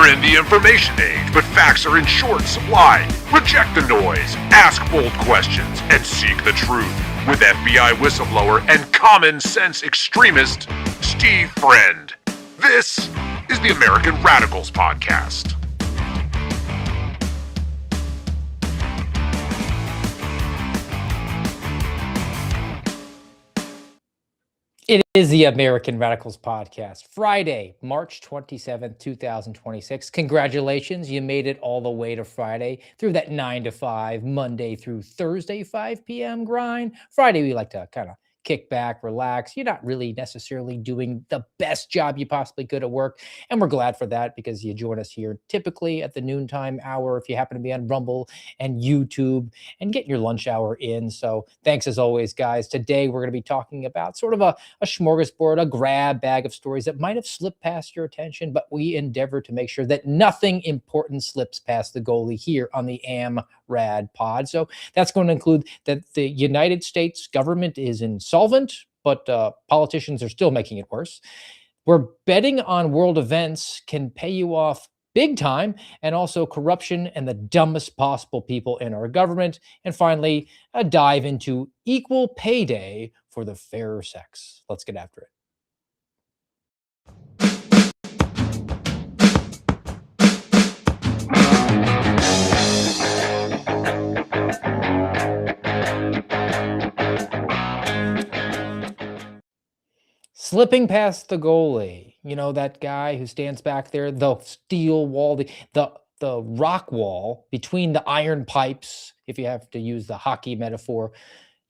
We're in the information age, but facts are in short supply. Reject the noise, ask bold questions, and seek the truth with FBI whistleblower and common sense extremist Steve Friend. This is the American Radicals Podcast. It is the American Radicals Podcast, Friday, March 27th, 2026. Congratulations, you made it all the way to Friday through that 9 to 5, Monday through Thursday, 5 p.m. grind. Friday, we like to kind of kick back, relax. You're not really necessarily doing the best job you possibly could at work, and we're glad for that because you join us here typically at the noontime hour if you happen to be on Rumble and YouTube and get your lunch hour in. So thanks as always, guys. Today, we're going to be talking about sort of a smorgasbord, a grab bag of stories that might have slipped past your attention, but we endeavor to make sure that nothing important slips past the goalie here on the AmRad pod. So that's going to include that the United States government is insolvent, but politicians are still making it worse. We're betting on world events can pay you off big time, and also corruption and the dumbest possible people in our government. And finally, a dive into equal pay day for the fairer sex. Let's get after it. Slipping past the goalie, you know, that guy who stands back there, the steel wall, the rock wall between the iron pipes, if you have to use the hockey metaphor.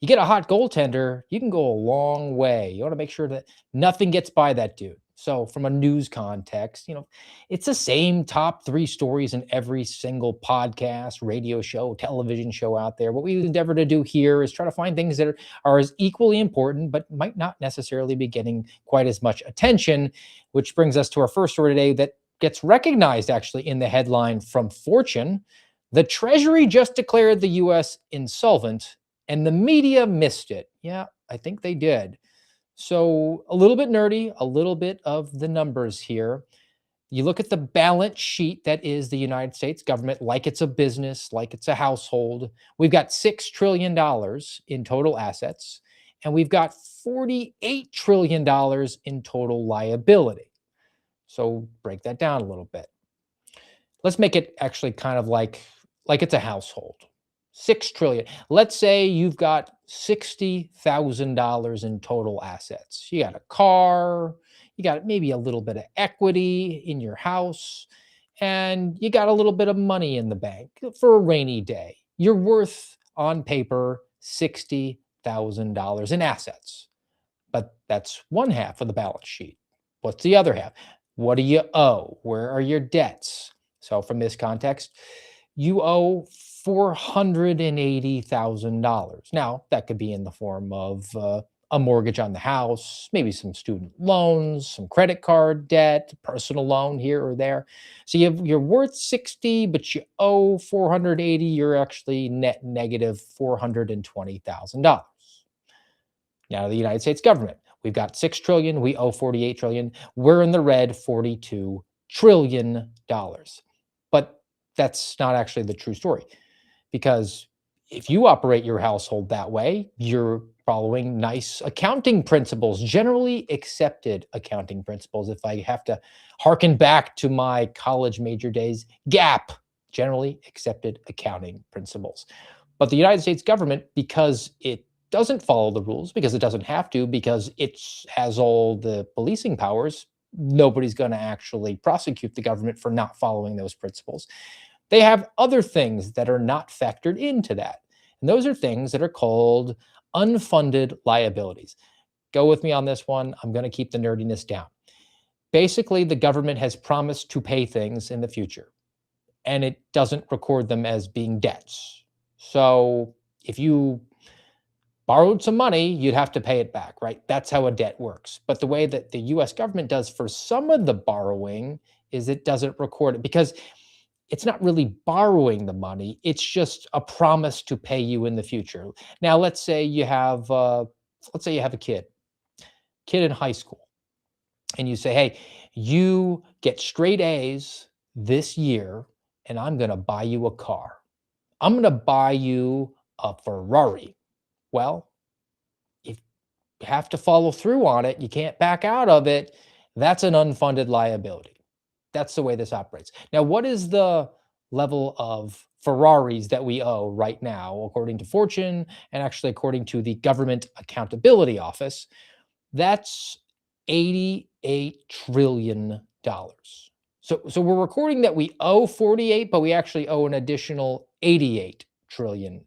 You get a hot goaltender, you can go a long way. You want to make sure that nothing gets by that dude. So from a news context, you know, it's the same top 3 stories in every single podcast, radio show, television show out there. What we endeavor to do here is try to find things that are as equally important, but might not necessarily be getting quite as much attention, which brings us to our first story today that gets recognized actually in the headline from Fortune. The Treasury just declared the U.S. insolvent, and the media missed it. Yeah, I think they did. So a little bit nerdy, a little bit of the numbers here. You look at the balance sheet that is the United States government, like it's a business, like it's a household. We've got $6 trillion in total assets, and we've got $48 trillion in total liability. So break that down a little bit. Let's make it actually kind of like it's a household. 6 trillion. Let's say you've got $60,000 in total assets. You got a car, you got maybe a little bit of equity in your house, and you got a little bit of money in the bank for a rainy day. You're worth on paper $60,000 in assets. But that's one half of the balance sheet. What's the other half? What do you owe? Where are your debts? So from this context, you owe $480,000. Now, that could be in the form of a mortgage on the house, maybe some student loans, some credit card debt, personal loan here or there. So you're worth 60, but you owe 480. You're actually net negative $420,000. Now, the United States government, we've got 6 trillion, we owe 48 trillion. We're in the red, $42 trillion. But that's not actually the true story, because if you operate your household that way, you're following nice accounting principles, generally accepted accounting principles. If I have to harken back to my college major days, GAAP, generally accepted accounting principles. But the United States government, because it doesn't follow the rules, because it doesn't have to, because it has all the policing powers, nobody's going to actually prosecute the government for not following those principles. They have other things that are not factored into that. And those are things that are called unfunded liabilities. Go with me on this one. I'm going to keep the nerdiness down. Basically, the government has promised to pay things in the future, and it doesn't record them as being debts. So if you borrowed some money, you'd have to pay it back, right? That's how a debt works. But the way that the US government does for some of the borrowing is it doesn't record it, because it's not really borrowing the money. It's just a promise to pay you in the future. Now, let's say you have a kid in high school, and you say, hey, you get straight A's this year and I'm going to buy you a car. I'm going to buy you a Ferrari. Well, if you have to follow through on it, you can't back out of it. That's an unfunded liability. That's the way this operates. Now, what is the level of Ferraris that we owe right now, according to Fortune and actually according to the Government Accountability Office? That's $88 trillion. So we're recording that we owe 48, but we actually owe an additional $88 trillion.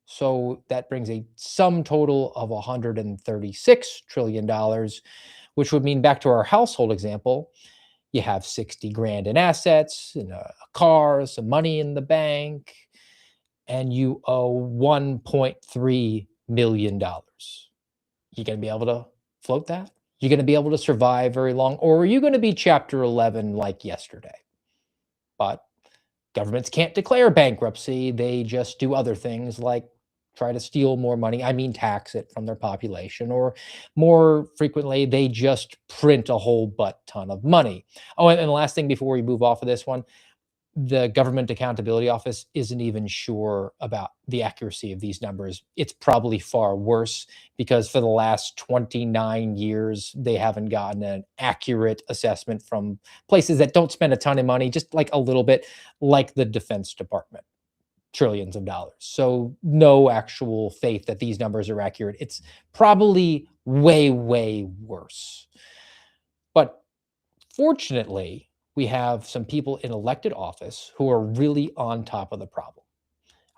So that brings a sum total of $136 trillion, which would mean, back to our household example, you have 60 grand in assets and a car, some money in the bank, and you owe $1.3 million. You going to be able to float that? You're going to be able to survive very long? Or are you going to be Chapter 11 like yesterday? But governments can't declare bankruptcy. They just do other things like try to steal more money. I mean, tax it from their population, or more frequently, they just print a whole butt ton of money. Oh, and the last thing before we move off of this one, the Government Accountability Office isn't even sure about the accuracy of these numbers. It's probably far worse, because for the last 29 years, they haven't gotten an accurate assessment from places that don't spend a ton of money, just like a little bit, like the Defense Department, trillions of dollars. So no actual faith that these numbers are accurate. It's probably way, way worse. But fortunately, we have some people in elected office who are really on top of the problem.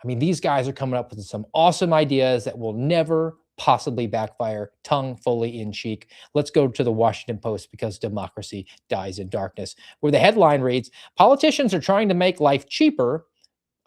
I mean, these guys are coming up with some awesome ideas that will never possibly backfire, tongue fully in cheek. Let's go to the Washington Post, because democracy dies in darkness, where the headline reads, "Politicians are trying to make life cheaper.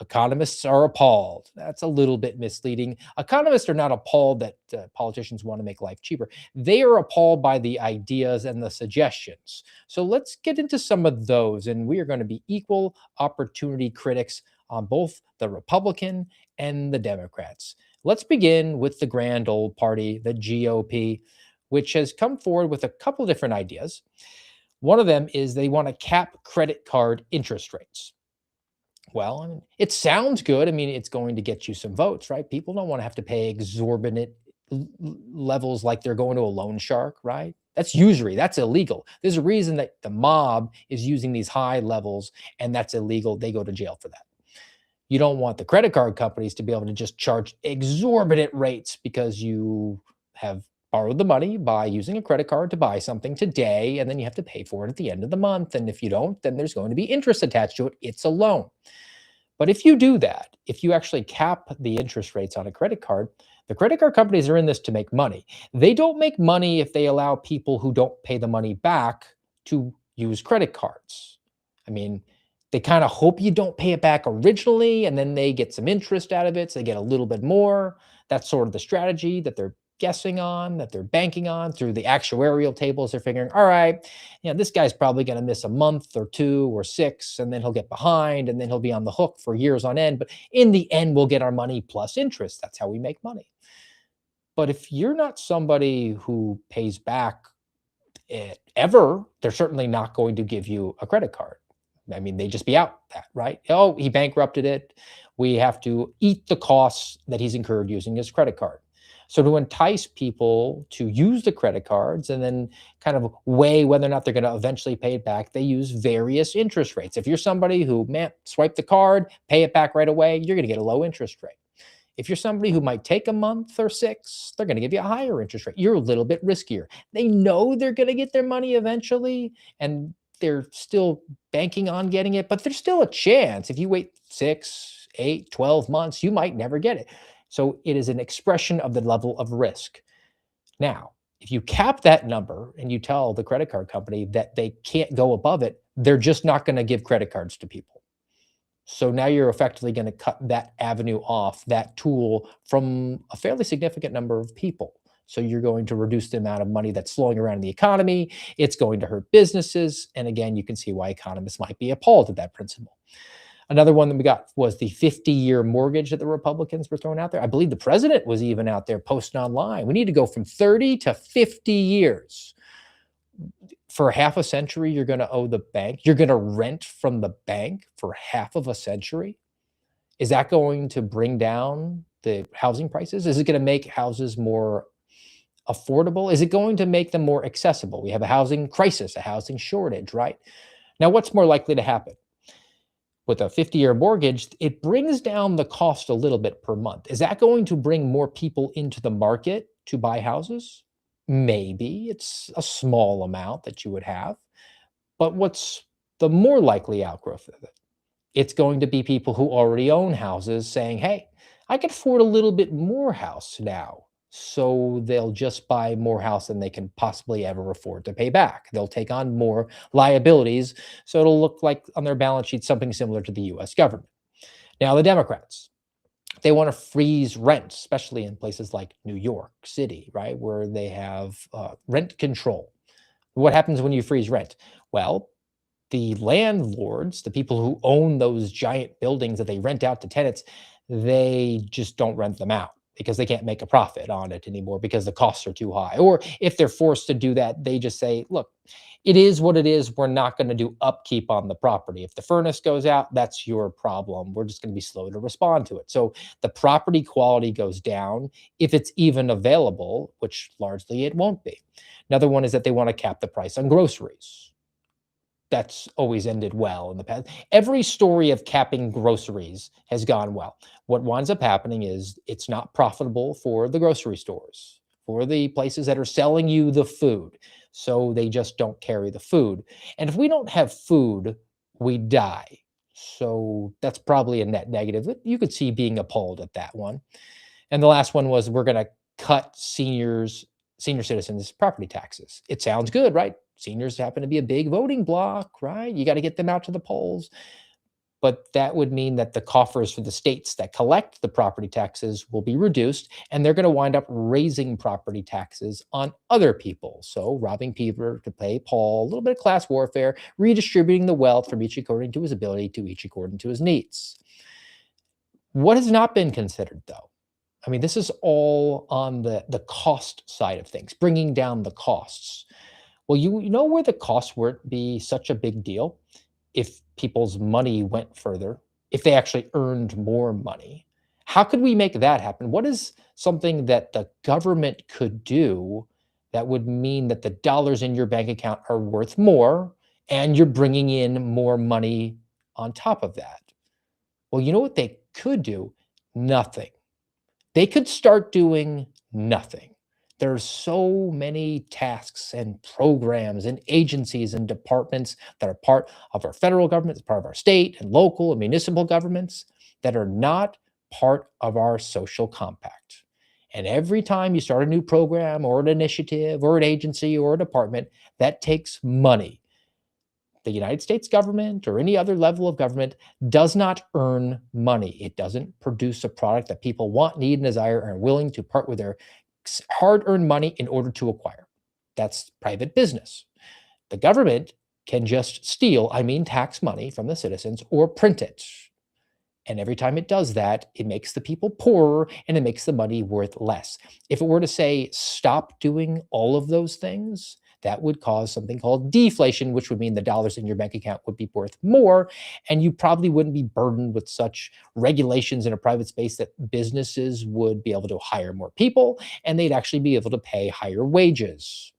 Economists are appalled." That's a little bit misleading. Economists are not appalled that politicians want to make life cheaper. They are appalled by the ideas and the suggestions. So let's get into some of those. And we are going to be equal opportunity critics on both the Republican and the Democrats. Let's begin with the grand old party, the GOP, which has come forward with a couple different ideas. One of them is they want to cap credit card interest rates. Well, I mean, it sounds good. I mean, it's going to get you some votes, right? People don't want to have to pay exorbitant levels like they're going to a loan shark, right? That's usury. That's illegal. There's a reason that the mob is using these high levels, and that's illegal. They go to jail for that. You don't want the credit card companies to be able to just charge exorbitant rates because you have borrowed the money by using a credit card to buy something today, and then you have to pay for it at the end of the month. And if you don't, then there's going to be interest attached to it. It's a loan. But if you do that, if you actually cap the interest rates on a credit card, the credit card companies are in this to make money. They don't make money if they allow people who don't pay the money back to use credit cards. I mean, they kind of hope you don't pay it back originally, and then they get some interest out of it. So they get a little bit more. That's sort of the strategy that they're guessing on, that they're banking on through the actuarial tables. They're figuring, all right, this guy's probably going to miss a month or 2 or 6, and then he'll get behind, and then he'll be on the hook for years on end. But in the end, we'll get our money plus interest. That's how we make money. But if you're not somebody who pays back ever, they're certainly not going to give you a credit card. I mean, they just be out that, right? Oh, he bankrupted it. We have to eat the costs that he's incurred using his credit card. So to entice people to use the credit cards and then kind of weigh whether or not they're going to eventually pay it back, they use various interest rates. If you're somebody who, swipe the card, pay it back right away, you're going to get a low interest rate. If you're somebody who might take a month or 6, they're going to give you a higher interest rate. You're a little bit riskier. They know they're going to get their money eventually, and they're still banking on getting it, but there's still a chance. If you wait 6, 8, 12 months, you might never get it. So it is an expression of the level of risk. Now, if you cap that number and you tell the credit card company that they can't go above it, they're just not going to give credit cards to people. So now you're effectively going to cut that avenue off, that tool, from a fairly significant number of people. So you're going to reduce the amount of money that's flowing around in the economy. It's going to hurt businesses. And again, you can see why economists might be appalled at that principle. Another one that we got was the 50-year mortgage that the Republicans were throwing out there. I believe the president was even out there posting online. We need to go from 30 to 50 years. For half a century, you're going to owe the bank. You're going to rent from the bank for half of a century. Is that going to bring down the housing prices? Is it going to make houses more affordable? Is it going to make them more accessible? We have a housing crisis, a housing shortage, right? Now, what's more likely to happen? With a 50-year mortgage, it brings down the cost a little bit per month. Is that going to bring more people into the market to buy houses? Maybe. It's a small amount that you would have. But what's the more likely outgrowth of it? It's going to be people who already own houses saying, hey, I can afford a little bit more house now. So they'll just buy more house than they can possibly ever afford to pay back. They'll take on more liabilities. So it'll look like on their balance sheet something similar to the US government. Now, the Democrats, they want to freeze rent, especially in places like New York City, right, where they have rent control. What happens when you freeze rent? Well, the landlords, the people who own those giant buildings that they rent out to tenants, they just don't rent them out because they can't make a profit on it anymore because the costs are too high. Or if they're forced to do that, they just say, look, it is what it is. We're not going to do upkeep on the property. If the furnace goes out, that's your problem. We're just going to be slow to respond to it. So the property quality goes down if it's even available, which largely it won't be. Another one is that they want to cap the price on groceries. That's always ended well in the past. Every story of capping groceries has gone well. What winds up happening is it's not profitable for the grocery stores, for the places that are selling you the food. So they just don't carry the food. And if we don't have food, we die. So that's probably a net negative. You could see being appalled at that one. And the last one was we're going to cut senior citizens' property taxes. It sounds good, right? Seniors happen to be a big voting bloc, right? You got to get them out to the polls. But that would mean that the coffers for the states that collect the property taxes will be reduced, and they're going to wind up raising property taxes on other people. So robbing Peter to pay Paul, a little bit of class warfare, redistributing the wealth from each according to his ability to each according to his needs. What has not been considered, though? I mean, this is all on the cost side of things, bringing down the costs. Well, you know where the costs wouldn't be such a big deal if people's money went further, if they actually earned more money. How could we make that happen? What is something that the government could do that would mean that the dollars in your bank account are worth more and you're bringing in more money on top of that? Well, you know what they could do? Nothing. They could start doing nothing. There's so many tasks and programs and agencies and departments that are part of our federal government, part of our state and local and municipal governments that are not part of our social compact. And every time you start a new program or an initiative or an agency or a department, that takes money. The United States government or any other level of government does not earn money. It doesn't produce a product that people want, need, and desire and are willing to part with their hard-earned money in order to acquire. That's private business. The government can just steal, I mean tax money from the citizens or print it. And every time it does that, it makes the people poorer and it makes the money worth less. If it were to say, stop doing all of those things, that would cause something called deflation, which would mean the dollars in your bank account would be worth more. And you probably wouldn't be burdened with such regulations in a private space that businesses would be able to hire more people and they'd actually be able to pay higher wages.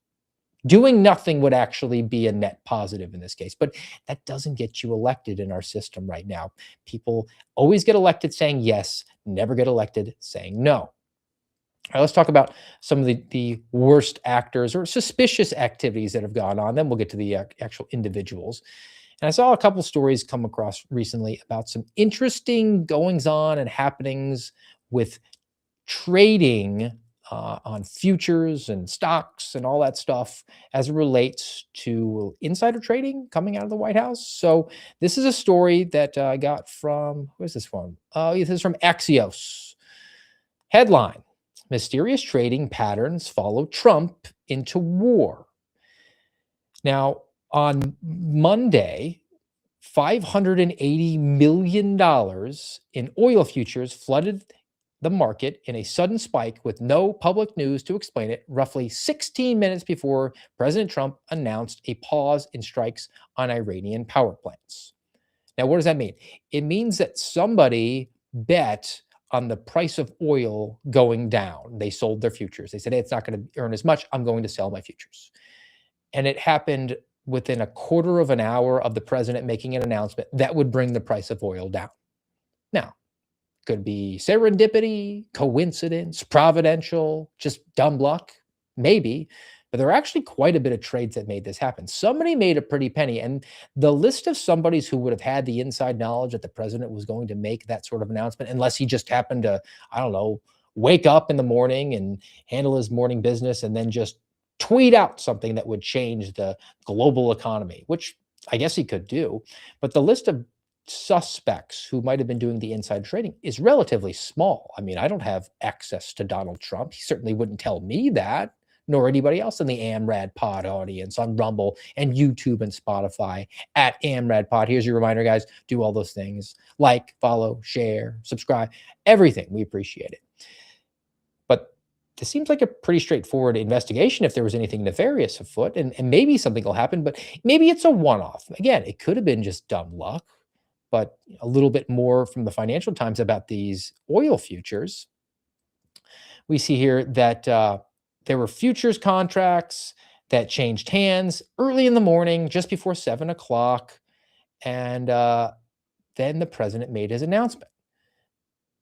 Doing nothing would actually be a net positive in this case, but that doesn't get you elected in our system right now. People always get elected saying yes, never get elected saying no. All right, let's talk about some of the worst actors or suspicious activities that have gone on. Then we'll get to the actual individuals. And I saw a couple stories come across recently about some interesting goings on and happenings with trading on futures and stocks and all that stuff as it relates to insider trading coming out of the White House. So this is a story that I got from, where's this one? This is from Axios. Headline: Mysterious trading patterns follow Trump into war. Now, on Monday, $580 million in oil futures flooded the market in a sudden spike with no public news to explain it, roughly 16 minutes before President Trump announced a pause in strikes on Iranian power plants. Now, what does that mean? It means that somebody bet on the price of oil going down. They sold their futures. They said, hey, it's not going to earn as much. I'm going to sell my futures. And it happened within a quarter of an hour of the president making an announcement that would bring the price of oil down. Now, could be serendipity, coincidence, providential, just dumb luck, maybe. But there are actually quite a bit of trades that made this happen. Somebody made a pretty penny. And the list of somebodies who would have had the inside knowledge that the president was going to make that sort of announcement, unless he just happened to, I don't know, wake up in the morning and handle his morning business and then just tweet out something that would change the global economy, which I guess he could do. But the list of suspects who might have been doing the inside trading is relatively small. I mean, I don't have access to Donald Trump. He certainly wouldn't tell me that, nor anybody else in the AmRad Pod audience on Rumble and YouTube and Spotify at AmRad Pod. Here's your reminder, guys. Do all those things. Like, follow, share, subscribe, everything. We appreciate it. But this seems like a pretty straightforward investigation if there was anything nefarious afoot, and maybe something will happen, but maybe it's a one-off. Again, it could have been just dumb luck, but a little bit more from the Financial Times about these oil futures. We see here that there were futures contracts that changed hands early in the morning, just before 7 o'clock. And then the president made his announcement.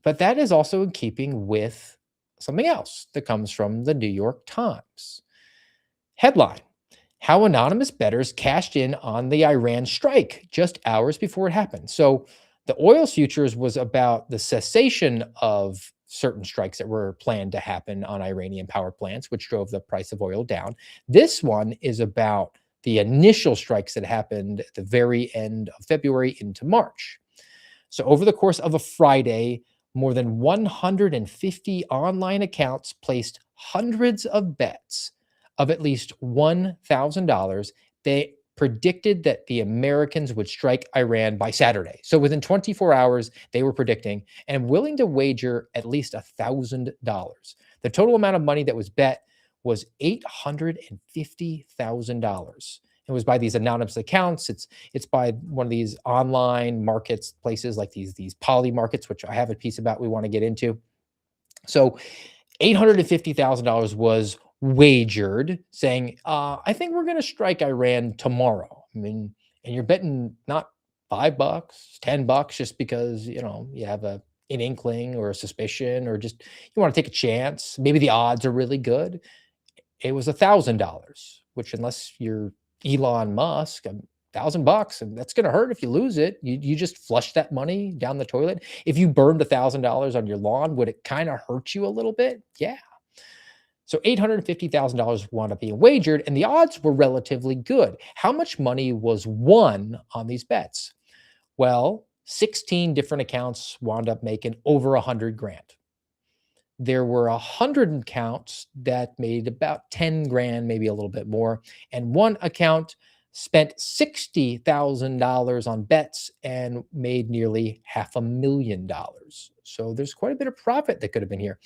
But that is also in keeping with something else that comes from the New York Times. Headline: how anonymous bettors cashed in on the Iran strike just hours before it happened. So the oil futures was about the cessation of certain strikes that were planned to happen on Iranian power plants, which drove the price of oil down. This one is about the initial strikes that happened at the very end of February into March. So over the course of a Friday, more than 150 online accounts placed hundreds of bets of at least $1,000. They predicted that the Americans would strike Iran by Saturday. So within 24 hours, they were predicting and willing to wager at least $1,000. The total amount of money that was bet was $850,000. It was by these anonymous accounts. It's by one of these online markets, places like these poly markets, which I have a piece about we want to get into. So $850,000 was wagered, saying, I think we're going to strike Iran tomorrow. I mean, and you're betting not $5, $10, just because, you have an inkling or a suspicion, or just you want to take a chance. Maybe the odds are really good. It was $1,000, which, unless you're Elon Musk, $1,000, and that's going to hurt if you lose it. You just flush that money down the toilet. If you burned $1,000 on your lawn, would it kind of hurt you a little bit? Yeah. So $850,000 wound up being wagered, and the odds were relatively good. How much money was won on these bets? Well, 16 different accounts wound up making over 100 grand. There were 100 accounts that made about 10 grand, maybe a little bit more. And one account spent $60,000 on bets and made nearly $500,000. So there's quite a bit of profit that could have been here.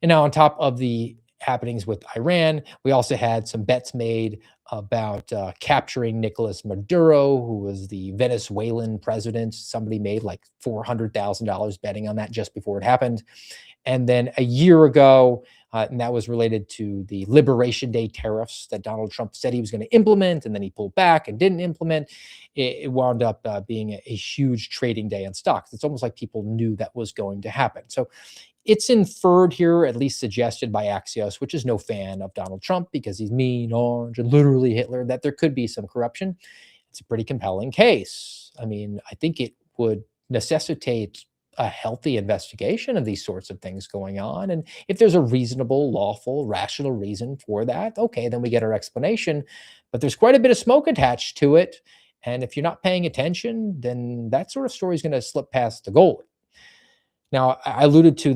And now, on top of the happenings with Iran, we also had some bets made about capturing Nicolas Maduro, who was the Venezuelan president. Somebody made like $400,000 betting on that just before it happened. And then a year ago, and that was related to the Liberation Day tariffs that Donald Trump said he was going to implement, and then he pulled back and didn't implement. It wound up being a huge trading day on stocks. It's almost like people knew that was going to happen. So it's inferred here, at least suggested by Axios, which is no fan of Donald Trump because he's mean, orange, and literally Hitler, that there could be some corruption. It's a pretty compelling case. I mean, I think it would necessitate a healthy investigation of these sorts of things going on. And if there's a reasonable, lawful, rational reason for that, okay, then we get our explanation. But there's quite a bit of smoke attached to it. And if you're not paying attention, then that sort of story is going to slip past the goalie. Now, I alluded to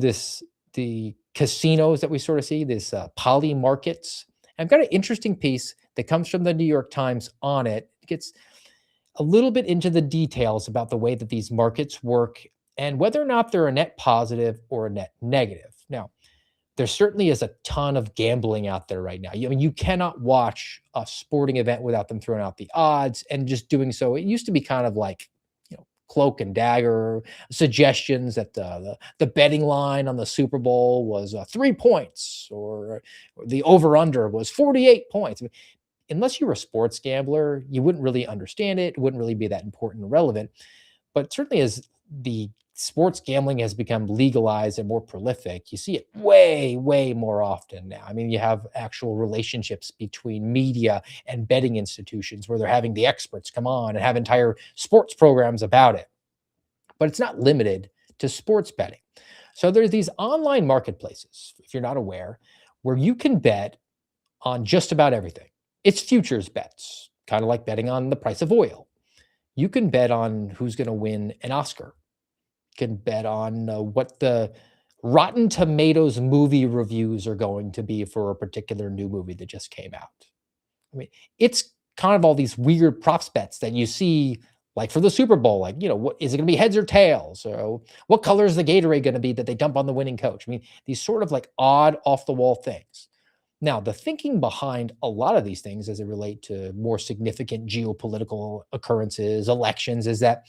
the casinos that we sort of see, this poly markets. I've got an interesting piece that comes from the New York Times on it. It gets a little bit into the details about the way that these markets work and whether or not they're a net positive or a net negative. Now, there certainly is a ton of gambling out there right now. I mean, you cannot watch a sporting event without them throwing out the odds and just doing so. It used to be kind of like, cloak and dagger suggestions that the betting line on the Super Bowl was 3 points, or the over under was 48 points. I mean, unless you were a sports gambler, you wouldn't really understand it. It wouldn't really be that important or relevant. But certainly as the sports gambling has become legalized and more prolific, you see it way, way more often now. I mean, you have actual relationships between media and betting institutions where they're having the experts come on and have entire sports programs about it. But it's not limited to sports betting. So there's these online marketplaces, if you're not aware, where you can bet on just about everything. It's futures bets, kind of like betting on the price of oil. You can bet on who's going to win an Oscar. You can bet on what the Rotten Tomatoes movie reviews are going to be for a particular new movie that just came out. I mean, it's kind of all these weird props bets that you see, like for the Super Bowl, like, what is it going to be, heads or tails? Or what color is the Gatorade going to be that they dump on the winning coach? I mean, these sort of like odd, off the wall things. Now, the thinking behind a lot of these things as it relate to more significant geopolitical occurrences, elections, is that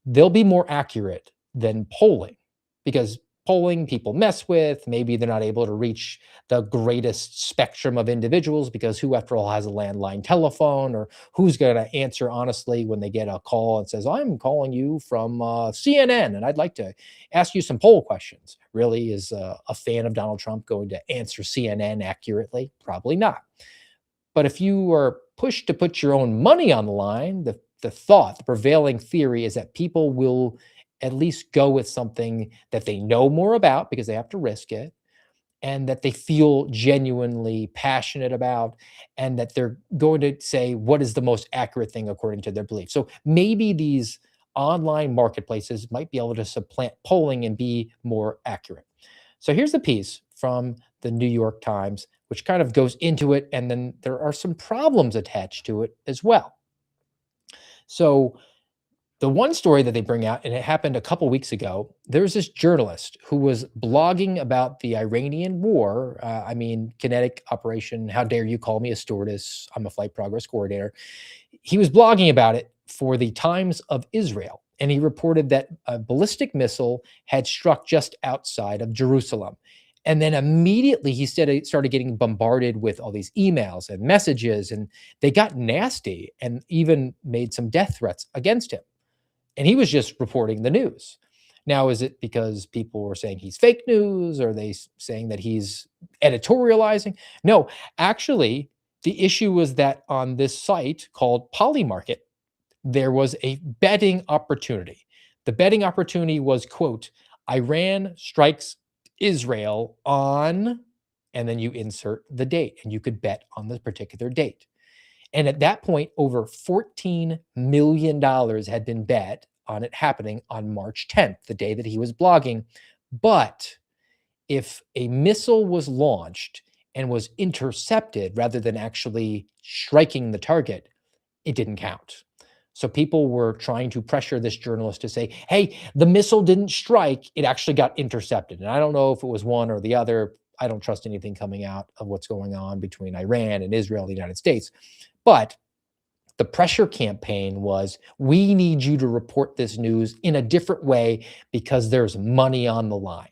they'll be more accurate than polling, because polling people mess with. Maybe they're not able to reach the greatest spectrum of individuals because who, after all, has a landline telephone, or who's going to answer honestly when they get a call and says, I'm calling you from CNN and I'd like to ask you some poll questions. Really, is a fan of Donald Trump going to answer CNN accurately? Probably not. But if you are pushed to put your own money on the line, the prevailing theory is that people will at least go with something that they know more about because they have to risk it, and that they feel genuinely passionate about, and that they're going to say what is the most accurate thing according to their belief. So maybe these online marketplaces might be able to supplant polling and be more accurate. So here's the piece from the New York Times, which kind of goes into it, and then there are some problems attached to it as well. So the one story that they bring out, and it happened a couple weeks ago, there's this journalist who was blogging about the Iranian war. Kinetic operation. How dare you call me a stewardess? I'm a flight progress coordinator. He was blogging about it for the Times of Israel, and he reported that a ballistic missile had struck just outside of Jerusalem. And then immediately he said he started getting bombarded with all these emails and messages, and they got nasty and even made some death threats against him. And he was just reporting the news. Now, is it because people were saying he's fake news? Or are they saying that he's editorializing? No, actually, the issue was that on this site called Polymarket, there was a betting opportunity. The betting opportunity was, quote, Iran strikes Israel on, and then you insert the date, and you could bet on the particular date. And at that point, over $14 million had been bet on it happening on March 10th, the day that he was blogging. But if a missile was launched and was intercepted rather than actually striking the target, it didn't count. So people were trying to pressure this journalist to say, hey, the missile didn't strike, it actually got intercepted. And I don't know if it was one or the other. I don't trust anything coming out of what's going on between Iran and Israel and the United States. But the pressure campaign was, we need you to report this news in a different way because there's money on the line.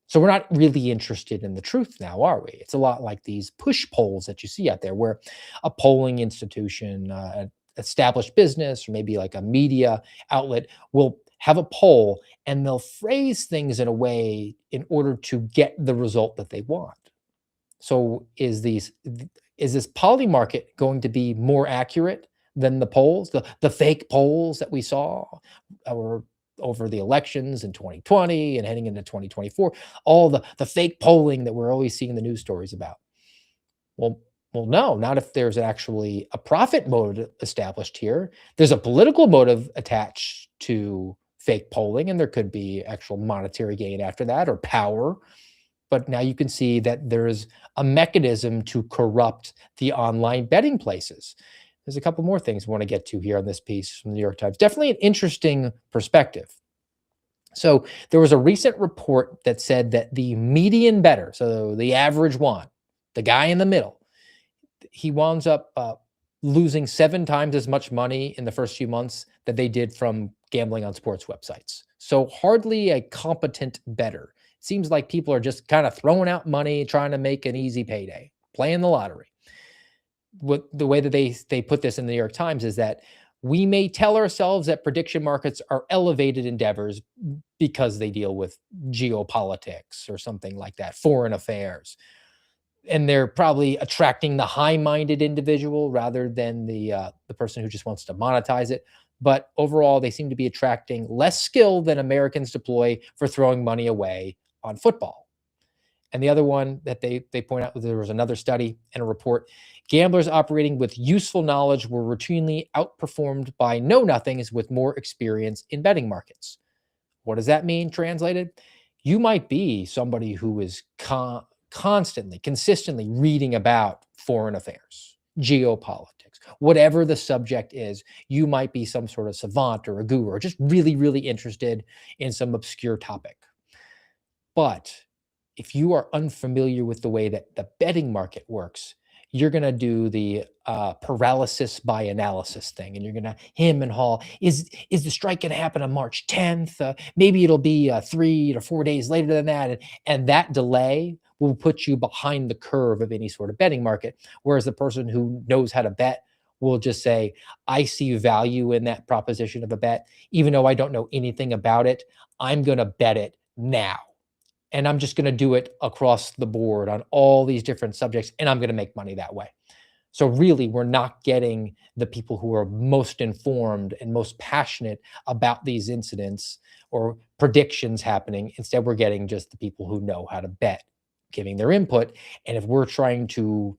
So we're not really interested in the truth now, are we? It's a lot like these push polls that you see out there, where a polling institution, an established business, or maybe like a media outlet will have a poll, and they'll phrase things in a way in order to get the result that they want. So is this poly market going to be more accurate than the polls, the fake polls that we saw over the elections in 2020 and heading into 2024, all the fake polling that we're always seeing the news stories about? Well, no, not if there's actually a profit motive established here. There's a political motive attached to fake polling, and there could be actual monetary gain after that, or power. But now you can see that there is a mechanism to corrupt the online betting places. There's a couple more things I want to get to here on this piece from the New York Times. Definitely an interesting perspective. So there was a recent report that said that the median bettor, so the average one, the guy in the middle, he winds up losing 7 times as much money in the first few months that they did from gambling on sports websites. So hardly a competent bettor. It seems like people are just kind of throwing out money, trying to make an easy payday, playing the lottery. What the way that they put this in the New York Times is that we may tell ourselves that prediction markets are elevated endeavors because they deal with geopolitics or something like that, foreign affairs, and they're probably attracting the high-minded individual rather than the person who just wants to monetize it. But overall, they seem to be attracting less skill than Americans deploy for throwing money away on football. And the other one that they point out, there was another study and a report. Gamblers operating with useful knowledge were routinely outperformed by know nothings with more experience in betting markets. What does that mean translated? You might be somebody who is constantly, consistently reading about foreign affairs, geopolitics, whatever the subject is. You might be some sort of savant or a guru or just really, really interested in some obscure topic. But if you are unfamiliar with the way that the betting market works, you're going to do the paralysis by analysis thing, and you're going to him and haul. Is the strike going to happen on March 10th? Maybe it'll be 3 to 4 days later than that, and that delay will put you behind the curve of any sort of betting market. Whereas the person who knows how to bet will just say, "I see value in that proposition of a bet, even though I don't know anything about it. I'm going to bet it now." And I'm just going to do it across the board on all these different subjects, and I'm going to make money that way. So really, we're not getting the people who are most informed and most passionate about these incidents or predictions happening. Instead, we're getting just the people who know how to bet giving their input. And if we're trying to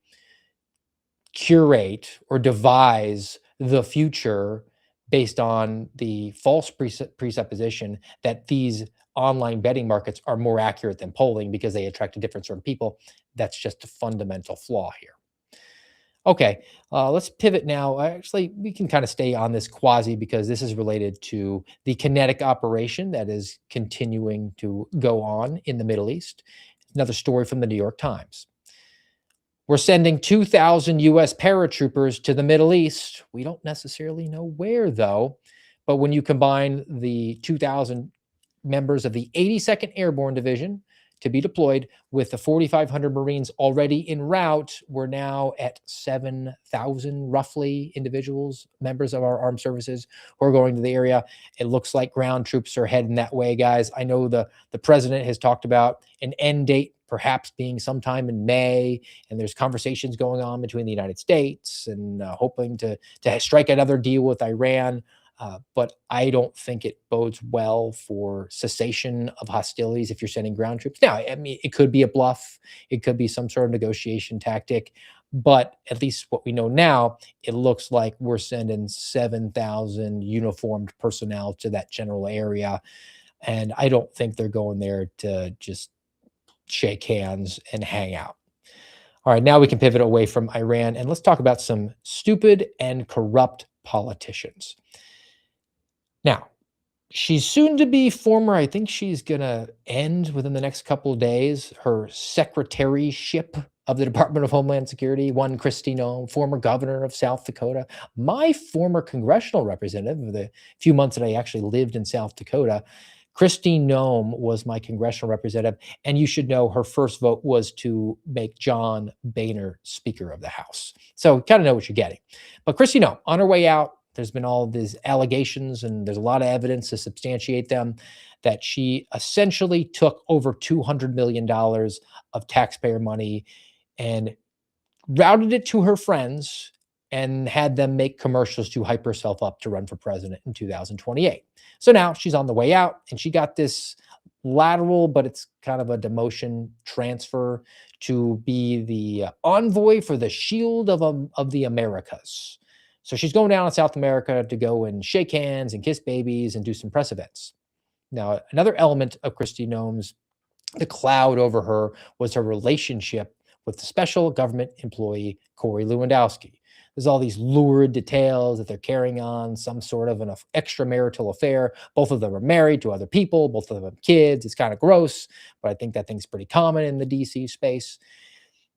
curate or devise the future based on the false presupposition that these online betting markets are more accurate than polling because they attract a different sort of people. That's just a fundamental flaw here. Okay, let's pivot now. Actually, we can kind of stay on this quasi because this is related to the kinetic operation that is continuing to go on in the Middle East. Another story from the New York Times. We're sending 2,000 US paratroopers to the Middle East. We don't necessarily know where, though. But when you combine the 2,000 members of the 82nd Airborne Division to be deployed with the 4,500 Marines already en route, we're now at 7,000 roughly individuals, members of our armed services who are going to the area. It looks like ground troops are heading that way, guys. I know the president has talked about an end date perhaps being sometime in May, and there's conversations going on between the United States and hoping to strike another deal with Iran. But I don't think it bodes well for cessation of hostilities if you're sending ground troops. Now, I mean, it could be a bluff, it could be some sort of negotiation tactic, but at least what we know now, it looks like we're sending 7,000 uniformed personnel to that general area. And I don't think they're going there to just shake hands and hang out. All right, now we can pivot away from Iran and let's talk about some stupid and corrupt politicians. Now, she's soon to be former, I think she's going to end within the next couple of days, her secretaryship of the Department of Homeland Security, one Kristi Noem, former governor of South Dakota, my former congressional representative of the few months that I actually lived in South Dakota. Kristi Noem was my congressional representative, and you should know her first vote was to make John Boehner Speaker of the House. So kind of know what you're getting. But Kristi Noem, on her way out, there's been all these allegations, and there's a lot of evidence to substantiate them, that she essentially took over $200 million of taxpayer money and routed it to her friends and had them make commercials to hype herself up to run for president in 2028. So now she's on the way out, and she got this lateral, but it's kind of a demotion transfer to be the envoy for the Shield of the Americas. So she's going down to South America to go and shake hands and kiss babies and do some press events. Now, another element of Kristi Noem's, the cloud over her, was her relationship with the special government employee, Corey Lewandowski. There's all these lurid details that they're carrying on some sort of an extramarital affair. Both of them are married to other people. Both of them have kids. It's kind of gross, but I think that thing's pretty common in the DC space.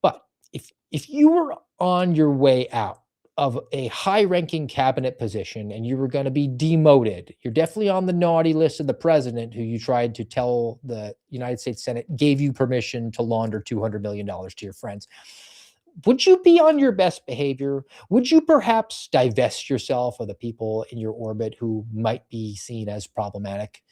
But if you were on your way out of a high-ranking cabinet position and you were going to be demoted, you're definitely on the naughty list of the president, who you tried to tell the United States Senate gave you permission to launder $200 million to your friends. Would you be on your best behavior? Would you perhaps divest yourself of the people in your orbit who might be seen as problematic?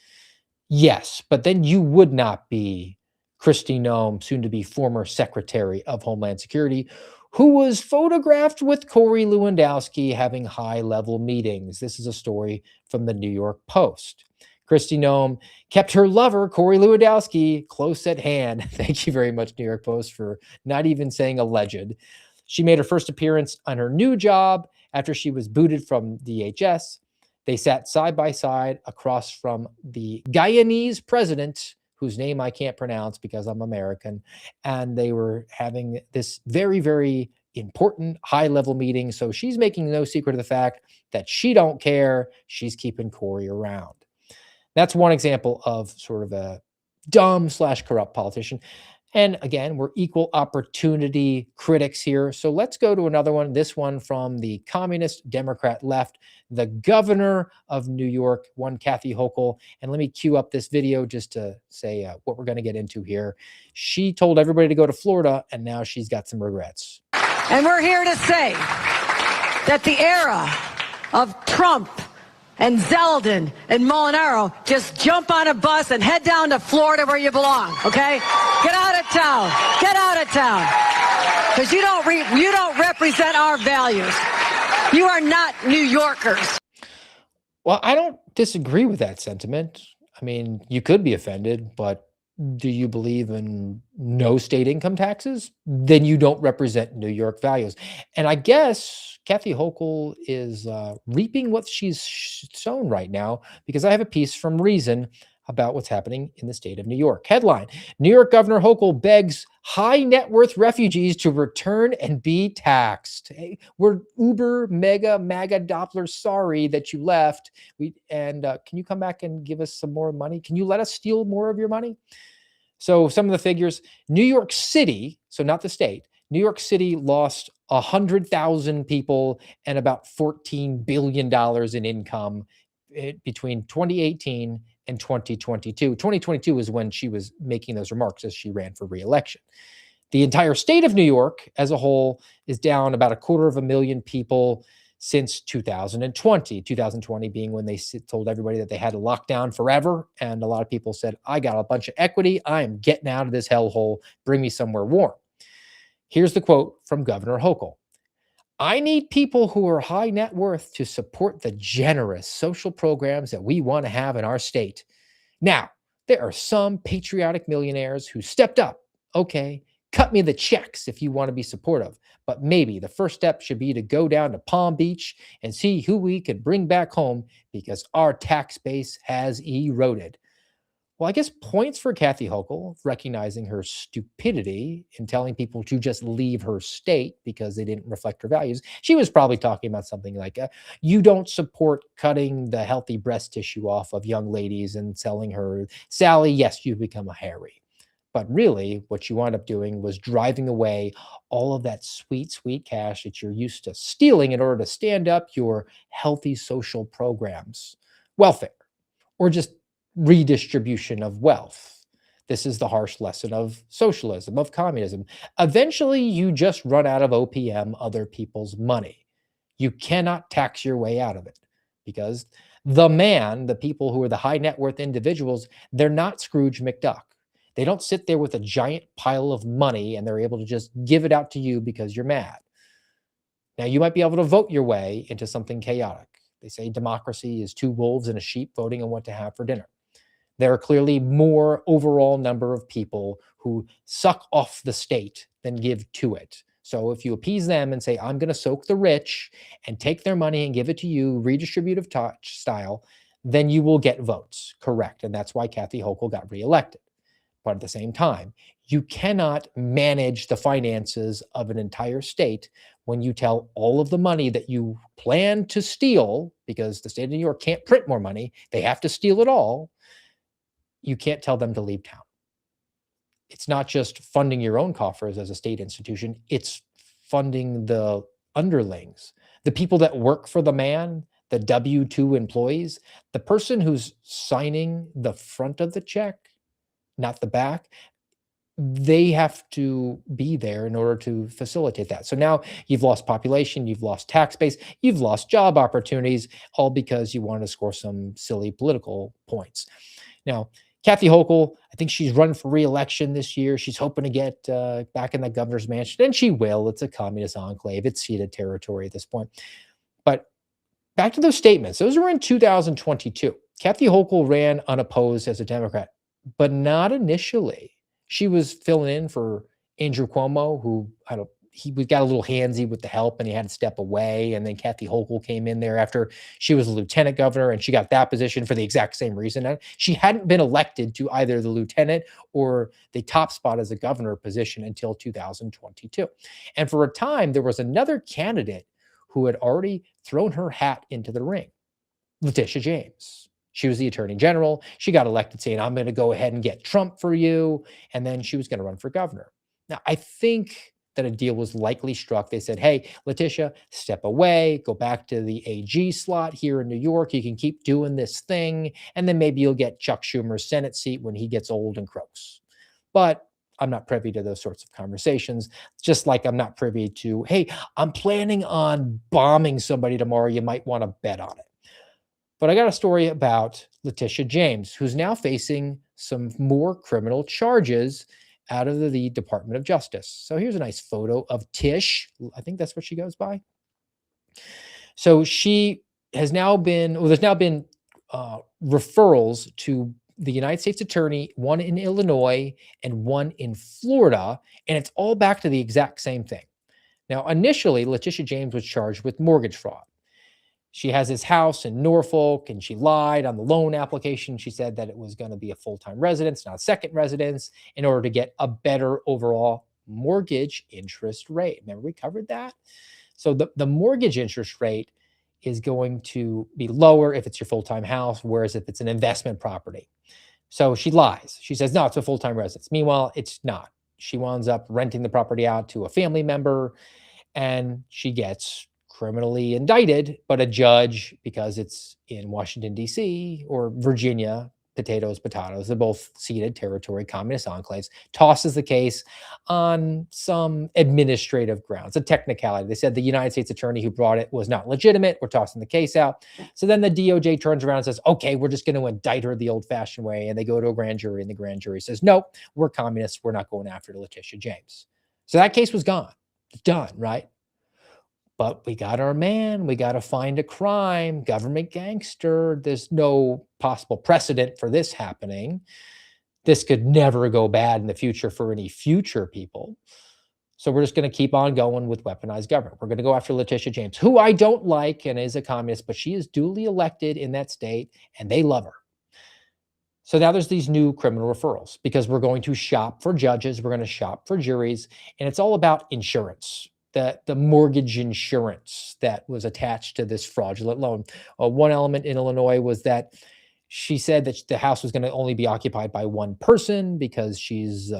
Yes, but then you would not be Kristi Noem, soon to be former Secretary of Homeland Security, who was photographed with Corey Lewandowski having high level meetings. This is a story from the New York Post. Kristi Noem kept her lover, Corey Lewandowski, close at hand. Thank you very much, New York Post, for not even saying alleged. She made her first appearance on her new job after she was booted from DHS. They sat side by side across from the Guyanese president, whose name I can't pronounce because I'm American, and they were having this very, very important high-level meeting. So she's making no secret of the fact that she don't care. She's keeping Corey around. That's one example of sort of a dumb/corrupt politician. And again, we're equal opportunity critics here. So let's go to another one. This one from the communist Democrat left, the governor of New York, one Kathy Hochul. And let me cue up this video just to say what we're going to get into here. She told everybody to go to Florida, and now she's got some regrets. And we're here to say that the era of Trump and Zeldin and Molinaro, just jump on a bus and head down to Florida where you belong, okay? Get out of town. Get out of town. Because you don't represent our values. You are not New Yorkers. Well, I don't disagree with that sentiment. I mean, you could be offended, but do you believe in no state income taxes? Then you don't represent New York values. And I guess Kathy Hochul is reaping what she's sown right now, because I have a piece from Reason about what's happening in the state of New York. Headline: New York Governor Hochul begs high net worth refugees to return and be taxed. Hey, we're uber, mega, MAGA Doppler sorry that you left. Can you come back and give us some more money? Can you let us steal more of your money? So some of the figures: New York City, so not the state, New York City lost 100,000 people and about $14 billion in income between 2018 and 2022. 2022 is when she was making those remarks as she ran for re-election. The entire state of New York as a whole is down about 250,000 people since 2020. 2020 being when they told everybody that they had to lock down forever. And a lot of people said, I got a bunch of equity. I am getting out of this hellhole. Bring me somewhere warm. Here's the quote from Governor Hochul. I need people who are high net worth to support the generous social programs that we want to have in our state. Now, there are some patriotic millionaires who stepped up. Okay, cut me the checks if you want to be supportive. But maybe the first step should be to go down to Palm Beach and see who we can bring back home, because our tax base has eroded. Well, I guess points for Kathy Hochul, recognizing her stupidity in telling people to just leave her state because they didn't reflect her values. She was probably talking about something like, you don't support cutting the healthy breast tissue off of young ladies and selling her, Sally, yes, you've become a Harry. But really, what you wound up doing was driving away all of that sweet, sweet cash that you're used to stealing in order to stand up your healthy social programs, welfare, or just redistribution of wealth. This is the harsh lesson of socialism, of communism. Eventually, you just run out of OPM, other people's money. You cannot tax your way out of it, because the people who are the high net worth individuals, they're not Scrooge McDuck. They don't sit there with a giant pile of money and they're able to just give it out to you because you're mad. Now, you might be able to vote your way into something chaotic. They say democracy is two wolves and a sheep voting on what to have for dinner. There are clearly more overall number of people who suck off the state than give to it. So if you appease them and say, I'm going to soak the rich and take their money and give it to you, redistributive style, then you will get votes. Correct. And that's why Kathy Hochul got reelected. But at the same time, you cannot manage the finances of an entire state when you tell all of the money that you plan to steal, because the state of New York can't print more money, they have to steal it all. You can't tell them to leave town. It's not just funding your own coffers as a state institution, it's funding the underlings, the people that work for the man, the W-2 employees, the person who's signing the front of the check, not the back. They have to be there in order to facilitate that. So now you've lost population, you've lost tax base, you've lost job opportunities, all because you wanted to score some silly political points. Now, Kathy Hochul, I think she's running for re-election this year. She's hoping to get back in the governor's mansion, and she will. It's a communist enclave. It's ceded territory at this point. But back to those statements. Those were in 2022. Kathy Hochul ran unopposed as a Democrat, but not initially. She was filling in for Andrew Cuomo, who he got a little handsy with the help and he had to step away. And then Kathy Hochul came in there after she was a lieutenant governor, and she got that position for the exact same reason. She hadn't been elected to either the lieutenant or the top spot as a governor position until 2022. And for a time, there was another candidate who had already thrown her hat into the ring, Letitia James. She was the attorney general. She got elected saying, I'm going to go ahead and get Trump for you. And then she was going to run for governor. Now, I think that a deal was likely struck. They said, hey, Letitia, step away, go back to the AG slot here in New York. You can keep doing this thing. And then maybe you'll get Chuck Schumer's Senate seat when he gets old and croaks. But I'm not privy to those sorts of conversations, just like I'm not privy to, hey, I'm planning on bombing somebody tomorrow. You might want to bet on it. But I got a story about Letitia James, who's now facing some more criminal charges out of the Department of Justice. So here's a nice photo of Tish. I think that's what she goes by. So she has now been, there's now been referrals to the United States Attorney, one in Illinois and one in Florida, and it's all back to the exact same thing. Now, initially, Letitia James was charged with mortgage fraud. She has this house in Norfolk, and she lied on the loan application. She said that it was going to be a full-time residence, not a second residence, in order to get a better overall mortgage interest rate. Remember, we covered that? So the mortgage interest rate is going to be lower if it's your full-time house, whereas if it's an investment property. So she lies. She says, no, it's a full-time residence. Meanwhile, it's not. She winds up renting the property out to a family member, and she gets criminally indicted, but a judge, because it's in Washington, D.C. or Virginia, potatoes, they're both ceded territory, communist enclaves, tosses the case on some administrative grounds, a technicality. They said the United States attorney who brought it was not legitimate. We're tossing the case out. So then the DOJ turns around and says, okay, we're just going to indict her the old-fashioned way. And they go to a grand jury, and the grand jury says, nope, we're communists. We're not going after Letitia James. So that case was gone. It's done, right? But we got our man. We got to find a crime, government gangster. There's no possible precedent for this happening. This could never go bad in the future for any future people. So we're just going to keep on going with weaponized government. We're going to go after Letitia James, who I don't like and is a communist, but she is duly elected in that state, and they love her. So now there's these new criminal referrals because we're going to shop for judges. We're going to shop for juries, and it's all about insurance. The mortgage insurance that was attached to this fraudulent loan. One element in Illinois was that she said that the house was going to only be occupied by one person because she's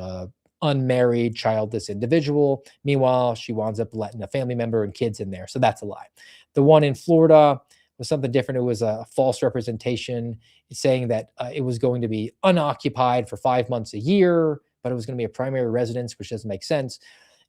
unmarried, childless individual. Meanwhile, she winds up letting a family member and kids in there. So that's a lie. The one in Florida was something different. It was a false representation saying that it was going to be unoccupied for 5 months a year, but it was going to be a primary residence, which doesn't make sense.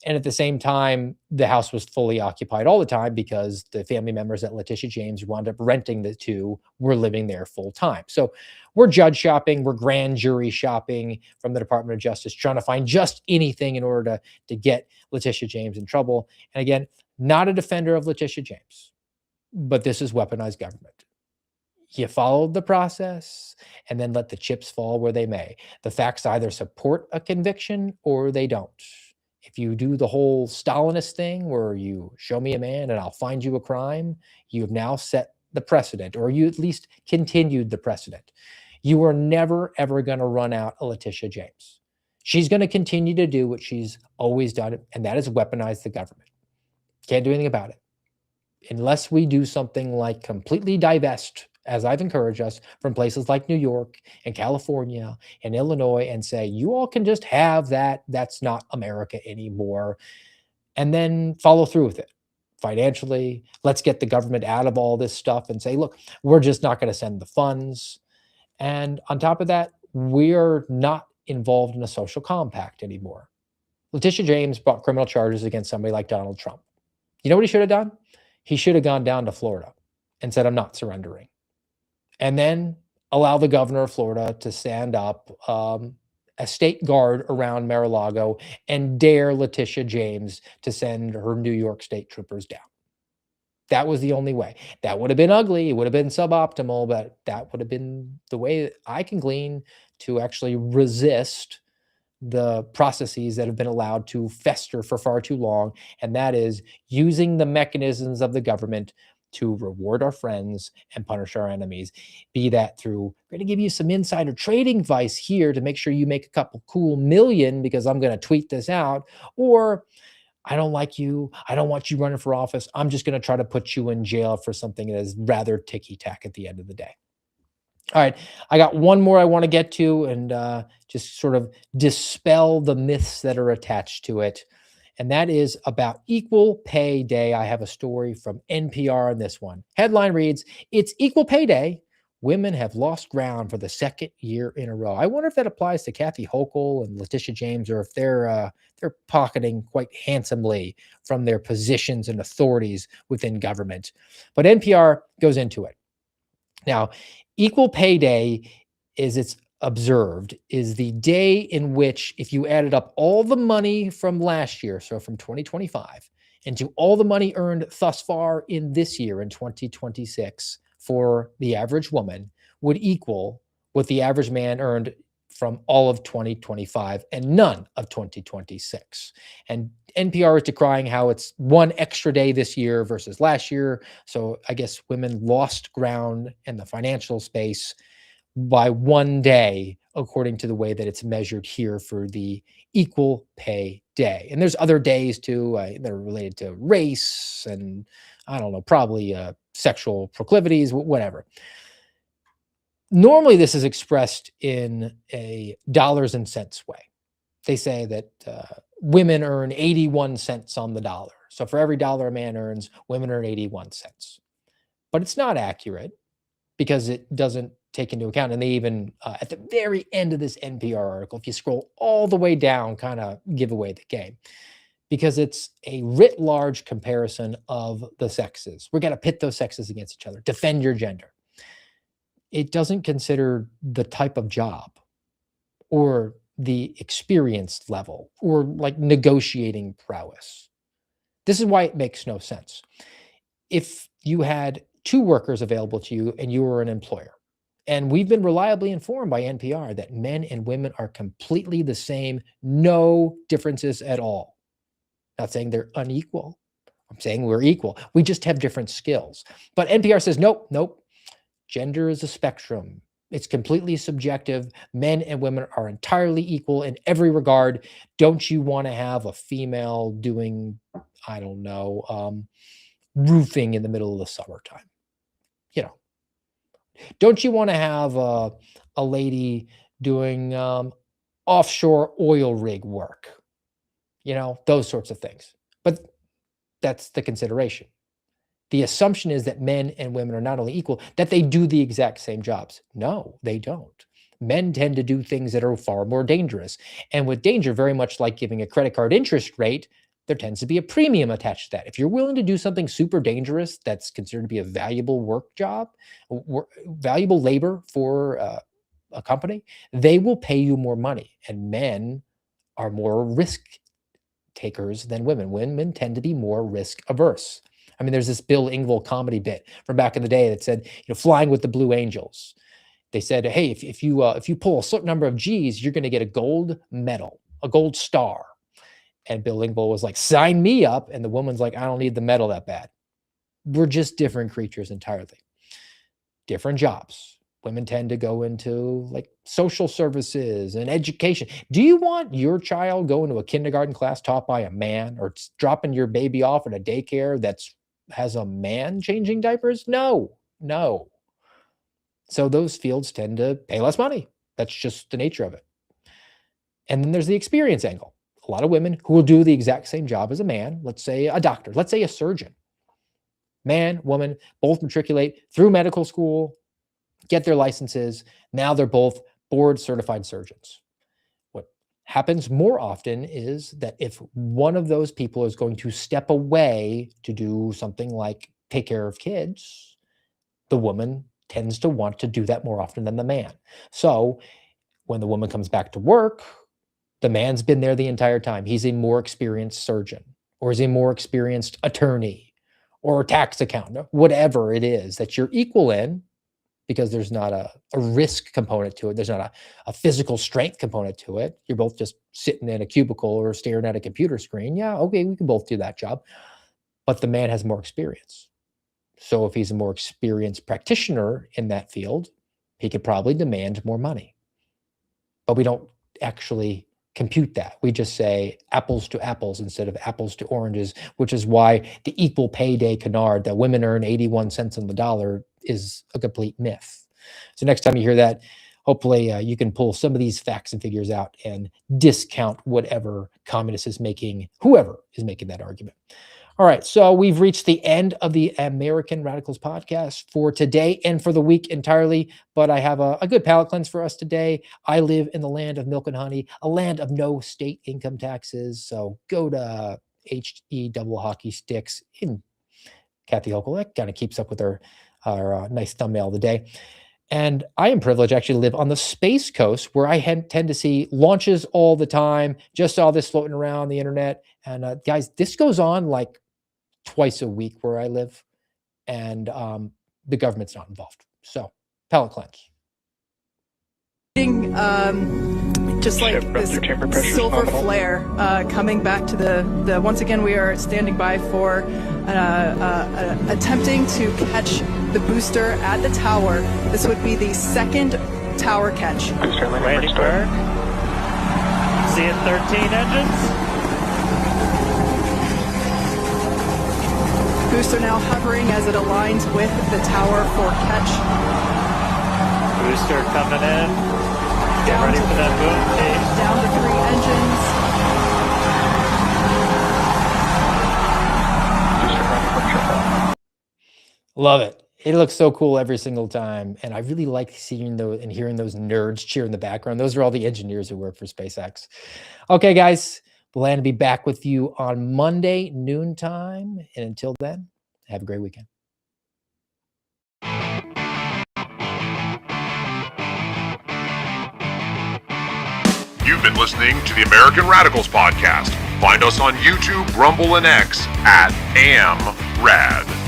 And at the same time, the house was fully occupied all the time because the family members that Letitia James wound up renting the to were living there full time. So we're judge shopping, we're grand jury shopping from the Department of Justice, trying to find just anything in order to get Letitia James in trouble. And again, not a defender of Letitia James, but this is weaponized government. You followed the process and then let the chips fall where they may. The facts either support a conviction or they don't. If you do the whole Stalinist thing where you show me a man and I'll find you a crime, you have now set the precedent, or you at least continued the precedent. You are never, ever going to run out a Letitia James. She's going to continue to do what she's always done, and that is weaponize the government. Can't do anything about it. Unless we do something like completely divest, as I've encouraged us, from places like New York and California and Illinois and say, you all can just have that. That's not America anymore. And then follow through with it financially. Let's get the government out of all this stuff and say, look, we're just not going to send the funds. And on top of that, we're not involved in a social compact anymore. Letitia James brought criminal charges against somebody like Donald Trump. You know what he should have done? He should have gone down to Florida and said, I'm not surrendering. And then allow the governor of Florida to stand up a state guard around Mar-a-Lago and dare Letitia James to send her New York State troopers down. That was the only way. That would have been ugly. It would have been suboptimal, but that would have been the way that I can glean to actually resist the processes that have been allowed to fester for far too long. And that is using the mechanisms of the government to reward our friends and punish our enemies. Be that through, we're going to give you some insider trading advice here to make sure you make a couple cool million because I'm going to tweet this out, or I don't like you. I don't want you running for office. I'm just going to try to put you in jail for something that is rather ticky-tack at the end of the day. All right, I got one more I want to get to and just sort of dispel the myths that are attached to it. And that is about Equal Pay Day. I have a story from NPR on this one. Headline reads, "It's Equal Pay Day. Women have lost ground for the second year in a row." I wonder if that applies to Kathy Hochul and Letitia James, or if they're pocketing quite handsomely from their positions and authorities within government. But NPR goes into it. Now, Equal Pay Day, as it's observed, is the day in which, if you added up all the money from last year, so from 2025, into all the money earned thus far in this year, in 2026, for the average woman, would equal what the average man earned from all of 2025 and none of 2026. And NPR is decrying how it's one extra day this year versus last year. So I guess women lost ground in the financial space by one day, according to the way that it's measured here for the Equal Pay Day. And there's other days too that are related to race and, I don't know, probably sexual proclivities, whatever. Normally, this is expressed in a dollars and cents way. They say that women earn 81 cents on the dollar. So for every dollar a man earns, women earn 81 cents. But it's not accurate because it doesn't take into account, and they even, at the very end of this NPR article, if you scroll all the way down, kind of give away the game, because it's a writ large comparison of the sexes. We're going to pit those sexes against each other, defend your gender. It doesn't consider the type of job or the experience level or like negotiating prowess. This is why it makes no sense. If you had two workers available to you and you were an employer, and we've been reliably informed by NPR that men and women are completely the same, no differences at all. Not saying they're unequal. I'm saying we're equal. We just have different skills. But NPR says, nope. Gender is a spectrum. It's completely subjective. Men and women are entirely equal in every regard. Don't you want to have a female doing, I don't know, roofing in the middle of the summertime? You know, don't you want to have a lady doing offshore oil rig work? You know, those sorts of things. But that's the consideration. The assumption is that men and women are not only equal, that they do the exact same jobs. No, they don't. Men tend to do things that are far more dangerous. And with danger, very much like giving a credit card interest rate, there tends to be a premium attached to that. If you're willing to do something super dangerous that's considered to be a valuable work job, valuable labor for a company, they will pay you more money. And men are more risk takers than women. Women tend to be more risk averse. I mean, there's this Bill Engvall comedy bit from back in the day that said, flying with the Blue Angels. They said, hey, if you pull a certain number of G's, you're going to get a gold medal, a gold star. And Bill Engvall was like, sign me up. And the woman's like, I don't need the medal that bad. We're just different creatures entirely. Different jobs, Women tend to go into like social services and education. Do you want your child going to a kindergarten class taught by a man, or dropping your baby off at a daycare that's has a man changing diapers? No, no. So those fields tend to pay less money. That's just the nature of it. And then there's the experience angle. A lot of women who will do the exact same job as a man, let's say a doctor, let's say a surgeon. Man, woman, both matriculate through medical school, get their licenses. Now they're both board certified surgeons. What happens more often is that if one of those people is going to step away to do something like take care of kids, the woman tends to want to do that more often than the man. So when the woman comes back to work, the man's been there the entire time. He's a more experienced surgeon, or is a more experienced attorney, or tax accountant, whatever it is that you're equal in, because there's not a risk component to it. There's not a physical strength component to it. You're both just sitting in a cubicle or staring at a computer screen. Yeah, okay, we can both do that job. But the man has more experience. So if he's a more experienced practitioner in that field, he could probably demand more money. But we don't actually compute that. We just say apples to apples instead of apples to oranges, which is why the equal pay day canard that women earn 81 cents on the dollar is a complete myth. So next time you hear that, hopefully you can pull some of these facts and figures out and discount whatever communist is making, whoever is making that argument. All right, so we've reached the end of the American Radicals podcast for today and for the week entirely, but I have a good palate cleanse for us today. I live in the land of milk and honey, a land of no state income taxes. So go to HE double hockey sticks in Kathy Hochulek, kind of keeps up with our nice thumbnail of the day. And I am privileged to actually live on the Space Coast, where I tend to see launches all the time. Just saw this floating around the internet. And guys, this goes on like twice a week where I live, and the government's not involved. So, palate cleanse. Just like this silver flare coming back to the once again, we are standing by for attempting to catch the booster at the tower. This would be the second tower catch. Landing bird. Seeing 13 engines. Booster now hovering as it aligns with the tower for catch. Booster coming in. Get ready for that boom. Down to 3 engines. Love it. It looks so cool every single time. And I really like seeing those and hearing those nerds cheer in the background. Those are all the engineers who work for SpaceX. Okay, guys, plan to be back with you on Monday, noontime. And until then, have a great weekend. You've been listening to the American Radicals podcast. Find us on YouTube, Rumble, and X at AmRad.